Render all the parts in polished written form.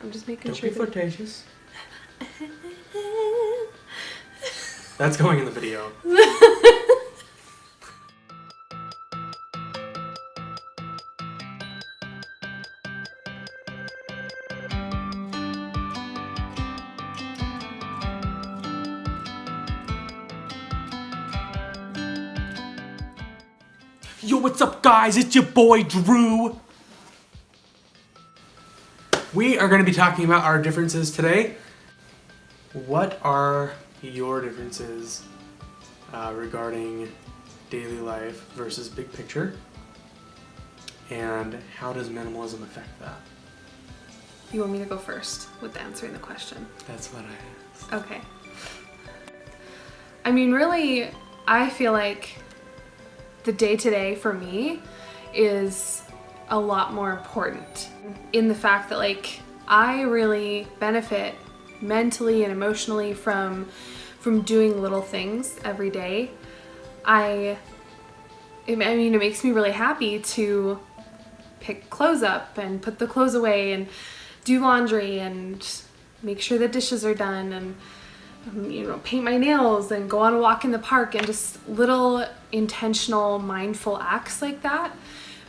I'm just making Don't sure. be flirtatious. That's going in the video. Yo, what's up, guys? It's your boy, Drew. We are going to be talking about our differences today. What are your differences regarding daily life versus big picture? And how does minimalism affect that? You want me to go first with answering the question? That's what I asked. Okay. I mean, really, I feel like the day-to-day for me is a lot more important in the fact that, like, I really benefit mentally and emotionally from doing little things every day. I mean, it makes me really happy to pick clothes up and put the clothes away and do laundry and make sure the dishes are done and paint my nails and go on a walk in the park, and just little intentional, mindful acts like that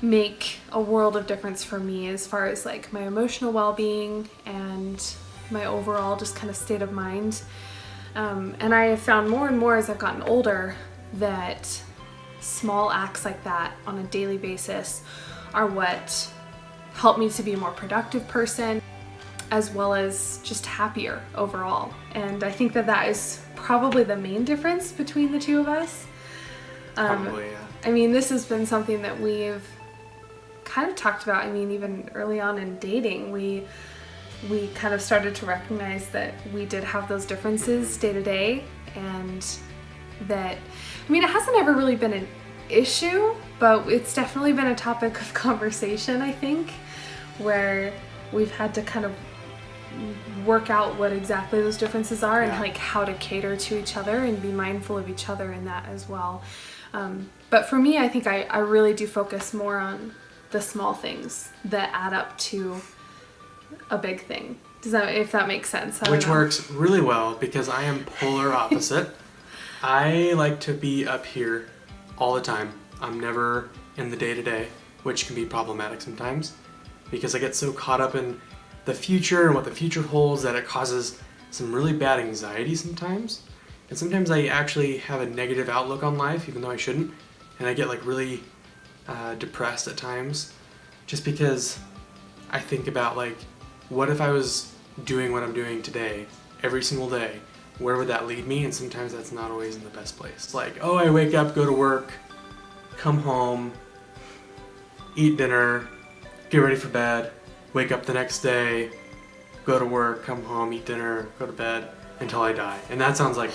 make a world of difference for me as far as like my emotional well-being and my overall just kind of state of mind. And I have found more and more as I've gotten older that small acts like that on a daily basis are what help me to be a more productive person, as well as just happier overall. And I think that is probably the main difference between the two of us. Probably, yeah. I mean, this has been something that we've kind of talked about. I mean, even early on in dating, we kind of started to recognize that we did have those differences day to day, and that, I mean, it hasn't ever really been an issue, but it's definitely been a topic of conversation, I think, where we've had to kind of work out what exactly those differences are, and like how to cater to each other and be mindful of each other in that as well. But for me, I think I really do focus more on the small things that add up to a big thing. If that makes sense? Which works really well because I am polar opposite. I like to be up here all the time. I'm never in the day-to-day, which can be problematic sometimes because I get so caught up in the future and what the future holds that it causes some really bad anxiety sometimes. And sometimes I actually have a negative outlook on life, even though I shouldn't. And I get like really depressed at times just because I think about, like, what if I was doing what I'm doing today every single day? Where would that lead me? And sometimes that's not always in the best place. It's like, oh, I wake up, go to work, come home, eat dinner, get ready for bed, wake up the next day, go to work, come home, eat dinner, go to bed until I die. And that sounds like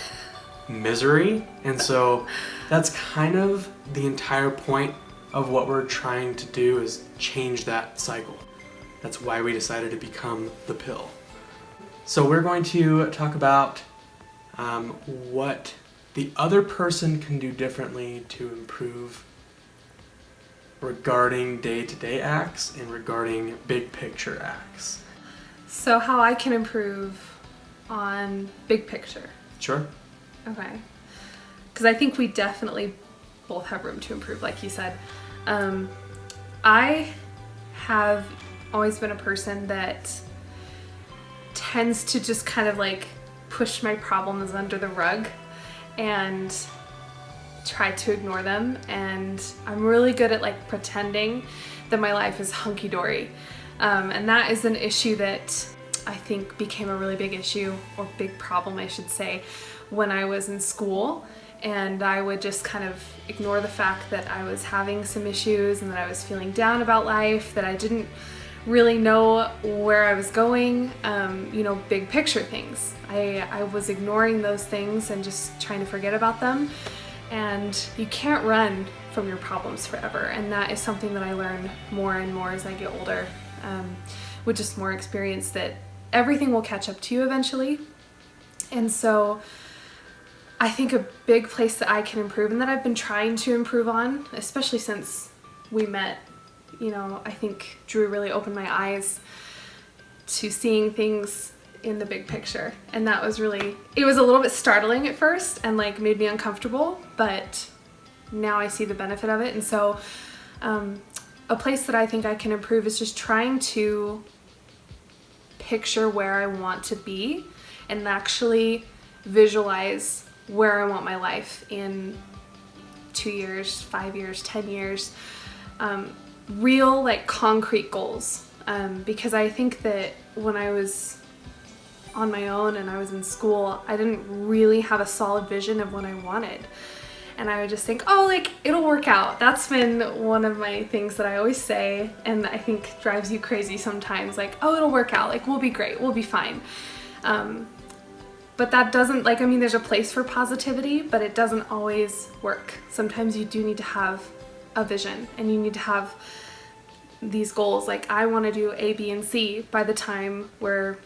misery. And so that's kind of the entire point of what we're trying to do, is change that cycle. That's why we decided to become The Pill. So we're going to talk about what the other person can do differently to improve regarding day-to-day acts and regarding big picture acts. So how I can improve on big picture. Sure. Okay. Because I think we definitely both have room to improve, like you said. I have always been a person that tends to just kind of like push my problems under the rug and try to ignore them, and I'm really good at like pretending that my life is hunky-dory, and that is an issue that I think became a really big issue, or big problem I should say, when I was in school. And I would just kind of ignore the fact that I was having some issues and that I was feeling down about life, that I didn't really know where I was going, big picture things. I was ignoring those things and just trying to forget about them. And you can't run from your problems forever. And that is something that I learn more and more as I get older, with just more experience, that everything will catch up to you eventually. And so I think a big place that I can improve, and that I've been trying to improve on, especially since we met, I think Drew really opened my eyes to seeing things in the big picture. And that was really, it was a little bit startling at first and like made me uncomfortable, but now I see the benefit of it. And so a place that I think I can improve is just trying to picture where I want to be and actually visualize where I want my life in 2 years, 5 years, 10 years. Real like concrete goals. Because I think that when I was on my own and I was in school, I didn't really have a solid vision of what I wanted. And I would just think, oh, like, it'll work out. That's been one of my things that I always say, and I think drives you crazy sometimes. Like, oh, it'll work out. Like, we'll be great. We'll be fine. But that doesn't, like, I mean, there's a place for positivity, but it doesn't always work. Sometimes you do need to have a vision, and you need to have these goals. Like, I want to do A, B, and C by the time we're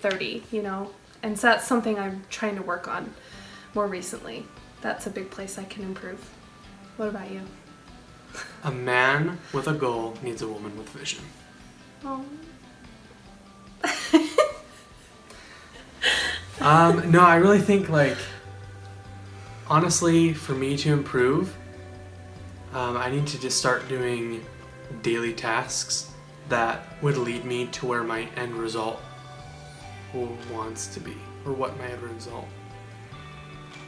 30, you know? And so that's something I'm trying to work on more recently. That's a big place I can improve. What about you? A man with a goal needs a woman with vision. Oh. No, I really think, like, honestly, for me to improve, I need to just start doing daily tasks that would lead me to where my end result wants to be, or what my end result.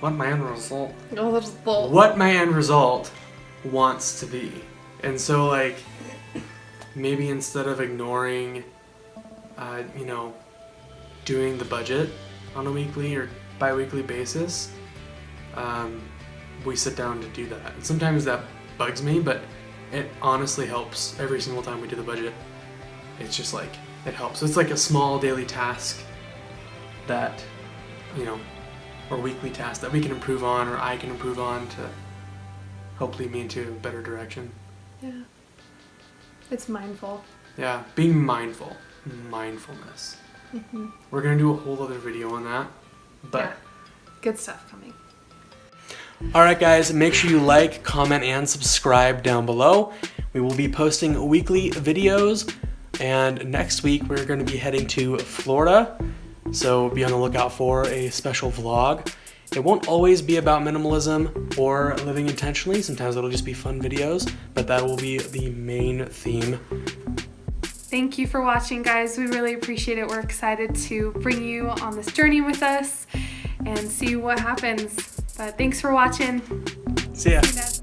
What my end result wants to be. And so, like, maybe instead of ignoring, doing the budget on a weekly or bi-weekly basis, we sit down to do that. And sometimes that bugs me, but it honestly helps every single time we do the budget. It's just like, it helps. It's like a small daily task that, or weekly task that we can improve on, or I can improve on to help lead me into a better direction. Yeah. It's mindful. Yeah, being mindful. Mindfulness. Mm-hmm. We're going to do a whole other video on that. But yeah. Good stuff coming. Alright guys, make sure you like, comment, and subscribe down below. We will be posting weekly videos, and next week we're going to be heading to Florida. So be on the lookout for a special vlog. It won't always be about minimalism or living intentionally. Sometimes it'll just be fun videos, but that will be the main theme. Thank you for watching, guys. We really appreciate it. We're excited to bring you on this journey with us and see what happens. But thanks for watching. See ya. See you, Dad.